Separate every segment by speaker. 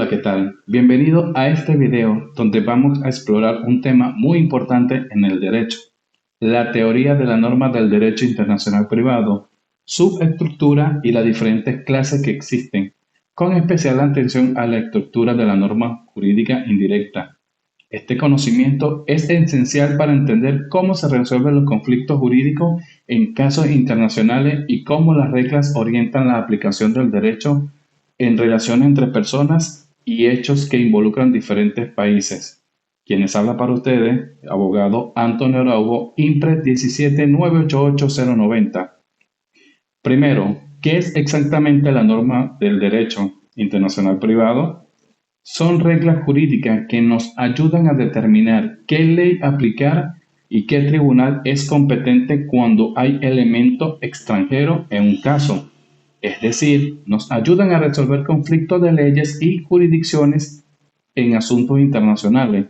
Speaker 1: Hola, ¿qué tal? Bienvenido a este video donde vamos a explorar un tema muy importante en el derecho, la teoría de la norma del derecho internacional privado, su estructura y las diferentes clases que existen, con especial atención a la estructura de la norma jurídica indirecta. Este conocimiento es esencial para entender cómo se resuelven los conflictos jurídicos en casos internacionales y cómo las reglas orientan la aplicación del derecho en relaciones entre personas y hechos que involucran diferentes países. Quienes habla para ustedes, abogado Antonio Araujo, IMPRE 17988-090. Primero, ¿qué es exactamente la norma del derecho internacional privado? Son reglas jurídicas que nos ayudan a determinar qué ley aplicar y qué tribunal es competente cuando hay elemento extranjero en un caso. Es decir, nos ayudan a resolver conflictos de leyes y jurisdicciones en asuntos internacionales,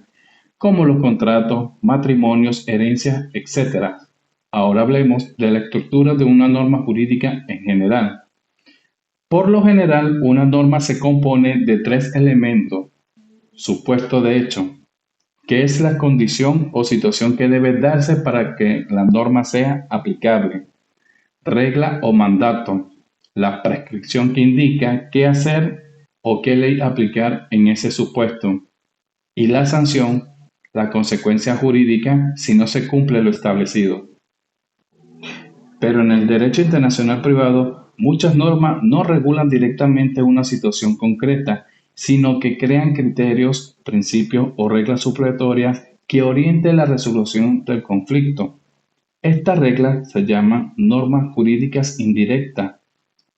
Speaker 1: como los contratos, matrimonios, herencias, etc. Ahora hablemos de la estructura de una norma jurídica en general. Por lo general, una norma se compone de tres elementos: supuesto de hecho, que es la condición o situación que debe darse para que la norma sea aplicable; regla o mandato, la prescripción que indica qué hacer o qué ley aplicar en ese supuesto; y la sanción, la consecuencia jurídica si no se cumple lo establecido. Pero en el derecho internacional privado, muchas normas no regulan directamente una situación concreta, sino que crean criterios, principios o reglas supletorias que orienten la resolución del conflicto. Estas reglas se llaman normas jurídicas indirectas.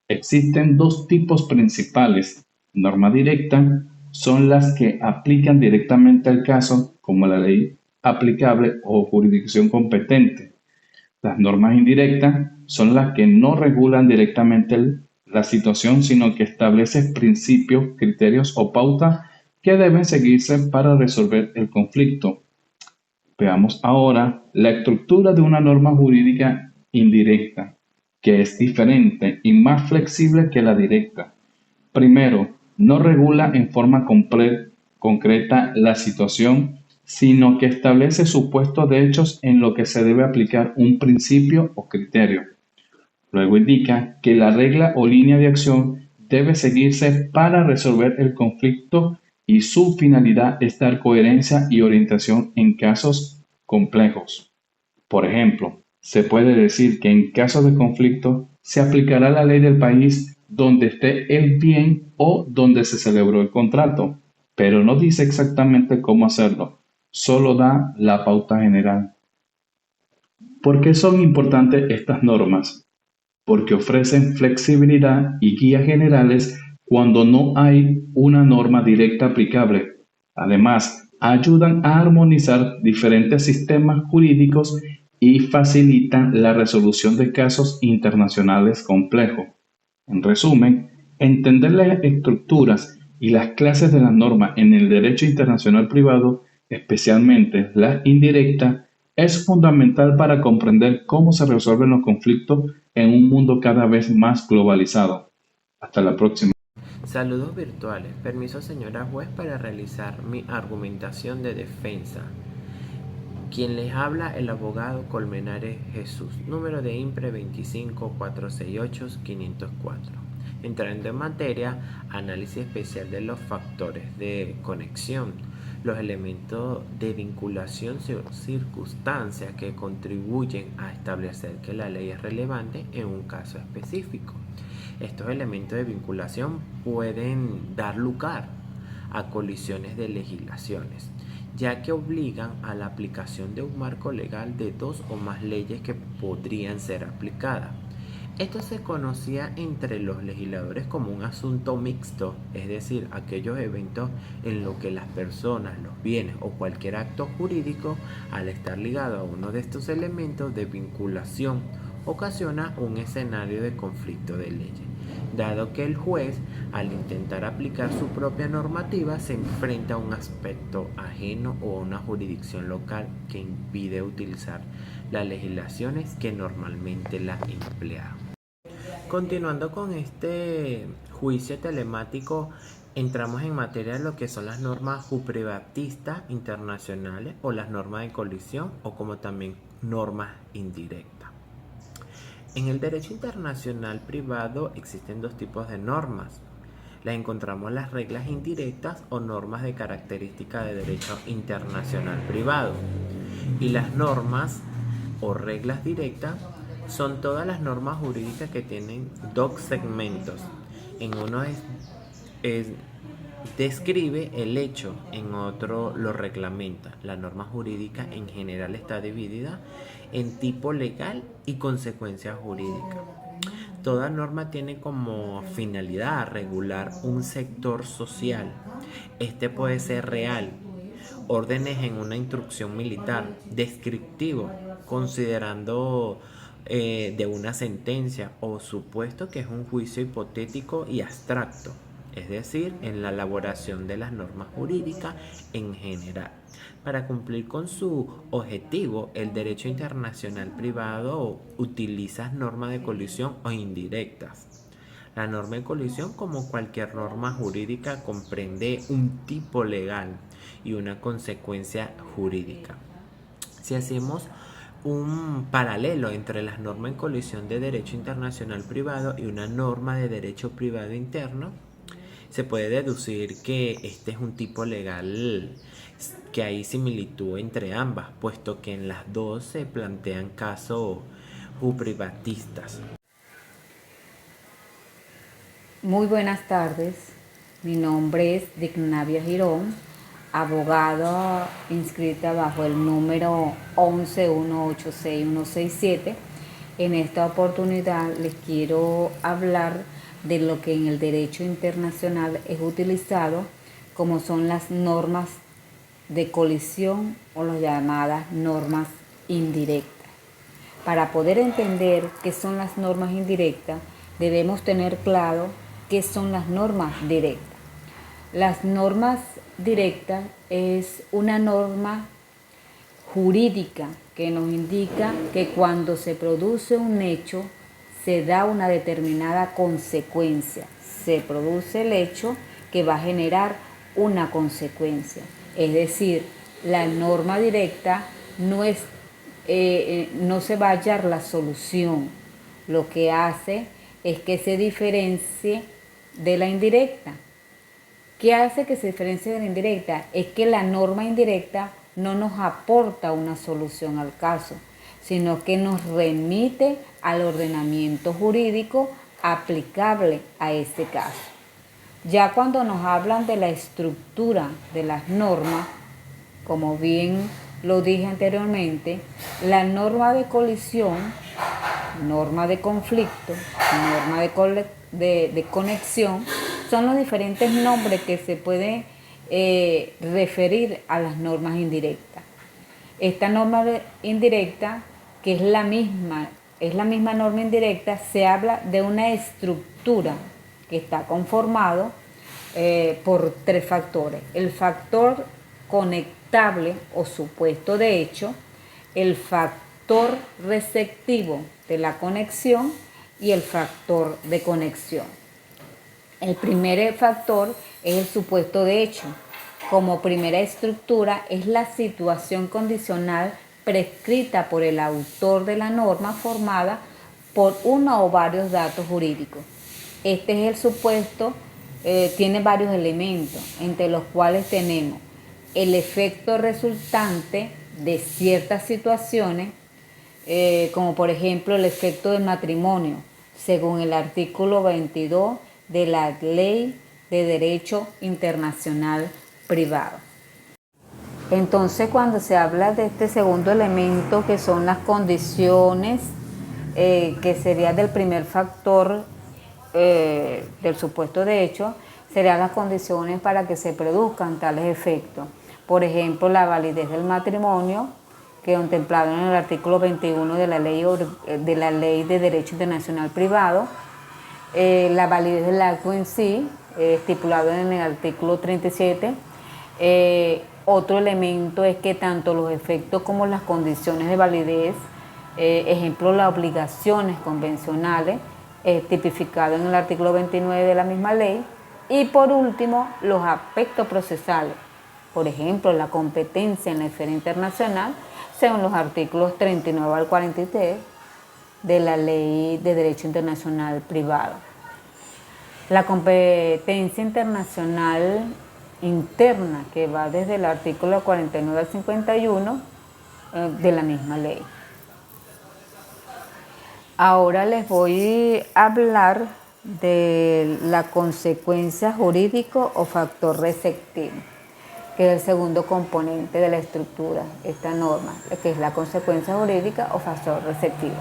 Speaker 1: Existen dos tipos principales. Norma directa son las que aplican directamente al caso, como la ley aplicable o jurisdicción competente. Las normas indirectas son las que no regulan directamente la situación, sino que establecen principios, criterios o pautas que deben seguirse para resolver el conflicto. Veamos ahora la estructura de una norma jurídica indirecta, que es diferente y más flexible que la directa. Primero, no regula en forma concreta la situación, sino que establece supuestos de hechos en lo que se debe aplicar un principio o criterio. Luego indica que la regla o línea de acción debe seguirse para resolver el conflicto y su finalidad es dar coherencia y orientación en casos complejos. Por ejemplo, se puede decir que en caso de conflicto se aplicará la ley del país donde esté el bien o donde se celebró el contrato, pero no dice exactamente cómo hacerlo, solo da la pauta general. ¿Por qué son importantes estas normas? Porque ofrecen flexibilidad y guías generales cuando no hay una norma directa aplicable. Además, ayudan a armonizar diferentes sistemas jurídicos y facilitan la resolución de casos internacionales complejos. En resumen, entender las estructuras y las clases de las normas en el derecho internacional privado, especialmente las indirectas, es fundamental para comprender cómo se resuelven los conflictos en un mundo cada vez más globalizado. Hasta la próxima.
Speaker 2: Saludos virtuales. Permiso, señora juez, para realizar mi argumentación de defensa. Quien les habla, el abogado Colmenares Jesús. Número de IMPRE 25468-504. Entrando en materia, análisis especial de los factores de conexión, los elementos de vinculación o circunstancias que contribuyen a establecer que la ley es relevante en un caso específico. Estos elementos de vinculación pueden dar lugar a colisiones de legislaciones, ya que obligan a la aplicación de un marco legal de dos o más leyes que podrían ser aplicadas. Esto se conocía entre los legisladores como un asunto mixto, es decir, aquellos eventos en los que las personas, los bienes o cualquier acto jurídico, al estar ligado a uno de estos elementos de vinculación, ocasiona un escenario de conflicto de leyes, dado que el juez, al intentar aplicar su propia normativa, se enfrenta a un aspecto ajeno o a una jurisdicción local que impide utilizar las legislaciones que normalmente la emplean. Continuando con este juicio telemático, entramos en materia de lo que son las normas privatistas internacionales o las normas de colisión o como también normas indirectas. En el derecho internacional privado existen dos tipos de normas. Las encontramos las reglas indirectas o normas de característica de derecho internacional privado. Y las normas o reglas directas son todas las normas jurídicas que tienen dos segmentos. En uno describe el hecho, en otro lo reglamenta. La norma jurídica en general está dividida en tipo legal y consecuencia jurídica. Toda norma tiene como finalidad regular un sector social. Este puede ser real, órdenes en una instrucción militar, descriptivo, considerando de una sentencia o supuesto que es un juicio hipotético y abstracto, es decir, en la elaboración de las normas jurídicas en general. Para cumplir con su objetivo, el derecho internacional privado utiliza normas de colisión o indirectas. La norma de colisión, como cualquier norma jurídica, comprende un tipo legal y una consecuencia jurídica. Si hacemos un paralelo entre las normas en colisión de derecho internacional privado y una norma de derecho privado interno, se puede deducir que este es un tipo legal que hay similitud entre ambas, puesto que en las dos se plantean casos privatistas.
Speaker 3: Muy buenas tardes, mi nombre es Dignavia Girón, abogada inscrita bajo el número 11186167. En esta oportunidad les quiero hablar de lo que en el derecho internacional es utilizado como son las normas de colisión o las llamadas normas indirectas. Para poder entender qué son las normas indirectas, debemos tener claro qué son las normas directas. Las normas directas es una norma jurídica que nos indica que cuando se produce un hecho se da una determinada consecuencia. Se produce el hecho que va a generar una consecuencia. Es decir, la norma directa no se va a hallar la solución. Lo que hace es que se diferencie de la indirecta. ¿Qué hace que se diferencie de la indirecta? Es que la norma indirecta no nos aporta una solución al caso, sino que nos remite al ordenamiento jurídico aplicable a este caso. Ya cuando nos hablan de la estructura de las normas, como bien lo dije anteriormente, la norma de colisión, norma de conflicto, norma de conexión, son los diferentes nombres que se pueden referir a las normas indirectas. Esta norma indirecta, que es la misma norma indirecta, se habla de una estructura que está conformado por tres factores. El factor conectable o supuesto de hecho, el factor receptivo de la conexión y el factor de conexión. El primer factor es el supuesto de hecho. Como primera estructura es la situación condicional prescrita por el autor de la norma formada por uno o varios datos jurídicos. Este es el supuesto, tiene varios elementos, entre los cuales tenemos el efecto resultante de ciertas situaciones, como por ejemplo el efecto del matrimonio, según el artículo 22 de la Ley de Derecho Internacional Privado. Entonces, cuando se habla de este segundo elemento, que son las condiciones, que sería del primer factor del supuesto de hecho, serían las condiciones para que se produzcan tales efectos. Por ejemplo, la validez del matrimonio, que contemplado en el artículo 21 de la Ley de Derecho Internacional Privado, la validez del acto en sí, estipulado en el artículo 37. Otro elemento es que tanto los efectos como las condiciones de validez, ejemplo, las obligaciones convencionales, tipificado en el artículo 29 de la misma ley, Y por último, los aspectos procesales. Por ejemplo, la competencia en la esfera internacional, según los artículos 39 al 43 de la Ley de Derecho Internacional Privado. La competencia internacional interna, que va desde el artículo 49 al 51 de la misma ley. Ahora les voy a hablar de la consecuencia jurídico o factor receptivo, que es el segundo componente de la estructura, esta norma, que es la consecuencia jurídica o factor receptivo,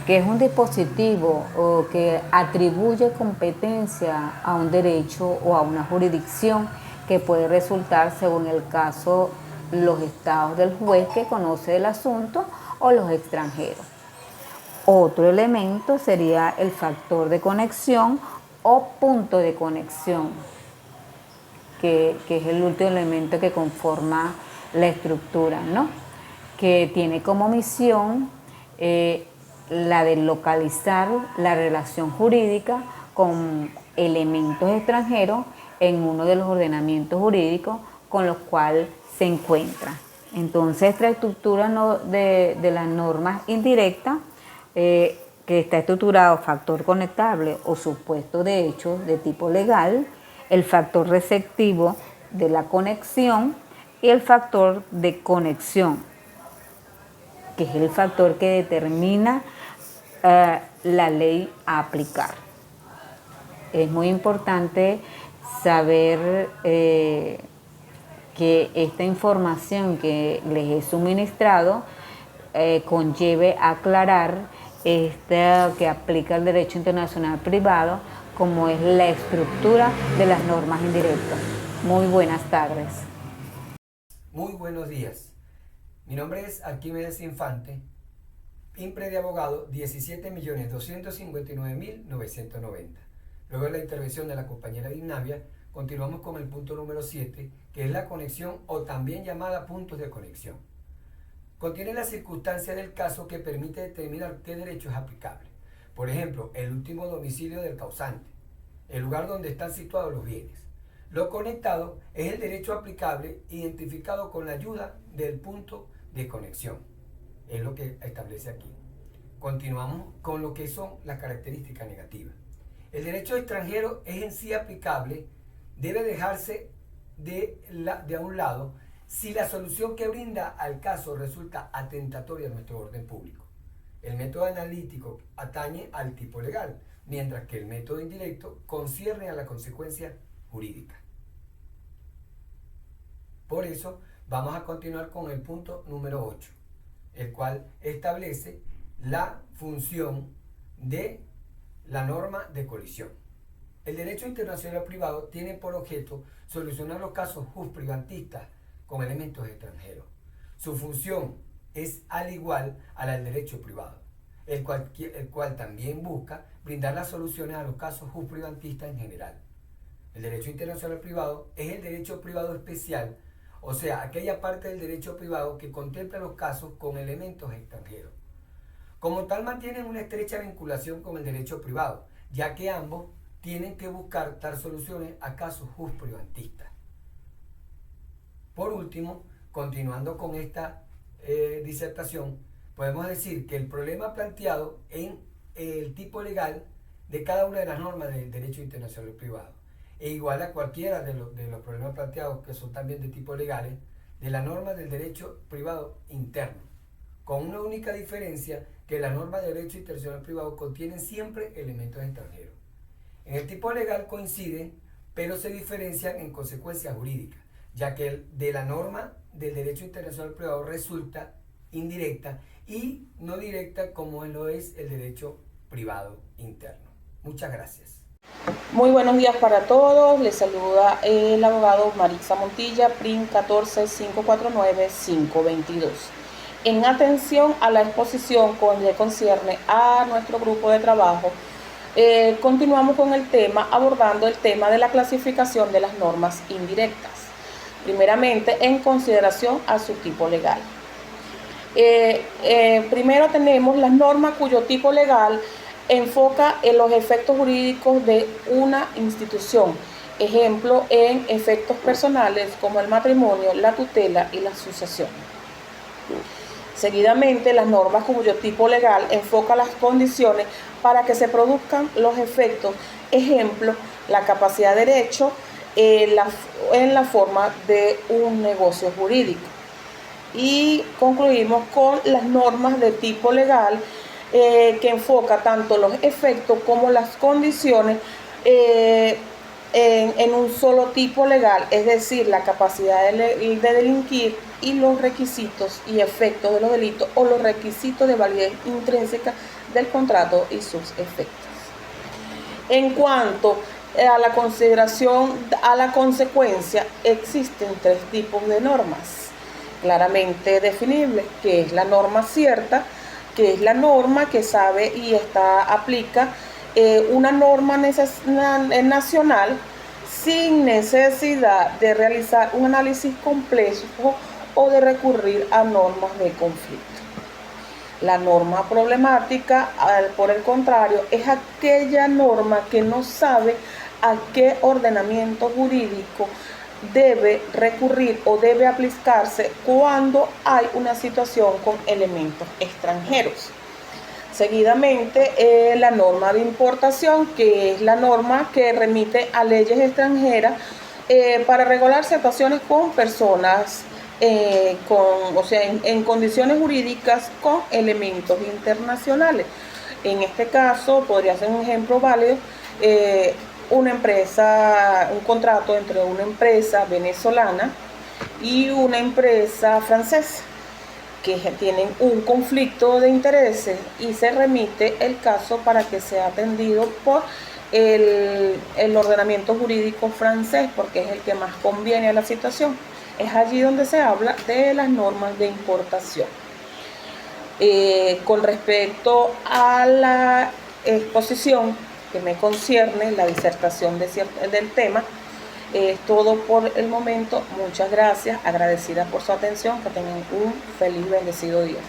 Speaker 3: que es un dispositivo o que atribuye competencia a un derecho o a una jurisdicción que puede resultar, según el caso, los estados del juez que conoce el asunto o los extranjeros. Otro elemento sería el factor de conexión o punto de conexión, que es el último elemento que conforma la estructura, ¿no? Que tiene como misión la de localizar la relación jurídica con elementos extranjeros en uno de los ordenamientos jurídicos con los cuales se encuentra. Entonces, esta estructura de las normas indirectas, que está estructurado factor conectable o supuesto de hecho de tipo legal, el factor receptivo de la conexión y el factor de conexión, que es el factor que determina la ley a aplicar. Es muy importante saber que esta información que les he suministrado conlleve aclarar que aplica el derecho internacional privado, como es la estructura de las normas indirectas. Muy buenas tardes.
Speaker 4: Muy buenos días. Mi nombre es Arquímedes Infante, IMPRE de abogado 17.259.990. Luego de la intervención de la compañera Dignavia, continuamos con el punto número 7, que es la conexión o también llamada puntos de conexión. Contiene la circunstancia del caso que permite determinar qué derecho es aplicable. Por ejemplo, el último domicilio del causante, el lugar donde están situados los bienes. Lo conectado es el derecho aplicable identificado con la ayuda del punto de conexión. Es lo que establece aquí. Continuamos con lo que son las características negativas. El derecho extranjero es en sí aplicable, debe dejarse de a un lado si la solución que brinda al caso resulta atentatoria a nuestro orden público. El método analítico atañe al tipo legal, mientras que el método indirecto concierne a la consecuencia jurídica. Por eso vamos a continuar con el punto número 8, el cual establece la función de la norma de colisión. El derecho internacional privado tiene por objeto solucionar los casos jus-privantistas con elementos extranjeros. Su función es al igual a la del derecho privado, el cual también busca brindar las soluciones a los casos jus-privantistas en general. El derecho internacional privado es el derecho privado especial, o sea, aquella parte del derecho privado que contempla los casos con elementos extranjeros. Como tal, mantienen una estrecha vinculación con el derecho privado, ya que ambos tienen que buscar dar soluciones a casos jus-privantistas. Por último, continuando con esta disertación, podemos decir que el problema planteado en el tipo legal de cada una de las normas del derecho internacional privado es igual a cualquiera de los problemas planteados, que son también de tipo legales, de la norma del derecho privado interno, con una única diferencia, que las normas de derecho internacional privado contienen siempre elementos extranjeros. En el tipo legal coinciden, pero se diferencian en consecuencias jurídicas, ya que de la norma del derecho internacional privado resulta indirecta y no directa como lo es el derecho privado interno. Muchas gracias.
Speaker 5: Muy buenos días para todos. Les saluda el abogado Maritza Montilla, PRIN 14549522. En atención a la exposición que concierne a nuestro grupo de trabajo, continuamos con el tema, abordando el tema de la clasificación de las normas indirectas. Primeramente, en consideración a su tipo legal. Primero tenemos las normas cuyo tipo legal enfoca en los efectos jurídicos de una institución Ejemplo, en efectos personales como el matrimonio, la tutela y la sucesión. Seguidamente, las normas cuyo tipo legal enfoca las condiciones para que se produzcan los efectos. Ejemplo, la capacidad de derecho en la forma de un negocio jurídico. Y concluimos con las normas de tipo legal que enfoca tanto los efectos como las condiciones en un solo tipo legal, es decir, la capacidad de delinquir y los requisitos y efectos de los delitos o los requisitos de validez intrínseca del contrato y sus efectos. En cuanto a la consideración, a la consecuencia, existen tres tipos de normas claramente definibles, que es la norma cierta, que es la norma que sabe y aplica una norma nacional sin necesidad de realizar un análisis complejo o de recurrir a normas de conflicto. La norma problemática, por el contrario, es aquella norma que no sabe a qué ordenamiento jurídico debe recurrir o debe aplicarse cuando hay una situación con elementos extranjeros. Seguidamente, la norma de importación, que es la norma que remite a leyes extranjeras para regular situaciones con personas, en condiciones jurídicas con elementos internacionales. En este caso, podría ser un ejemplo válido, una empresa, un contrato entre una empresa venezolana y una empresa francesa, que tienen un conflicto de intereses y se remite el caso para que sea atendido por el ordenamiento jurídico francés, porque es el que más conviene a la situación. Es allí donde se habla de las normas de importación. Con respecto a la exposición que me concierne, la disertación del tema, es todo por el momento. Muchas gracias, agradecida por su atención, que tengan un feliz, bendecido día.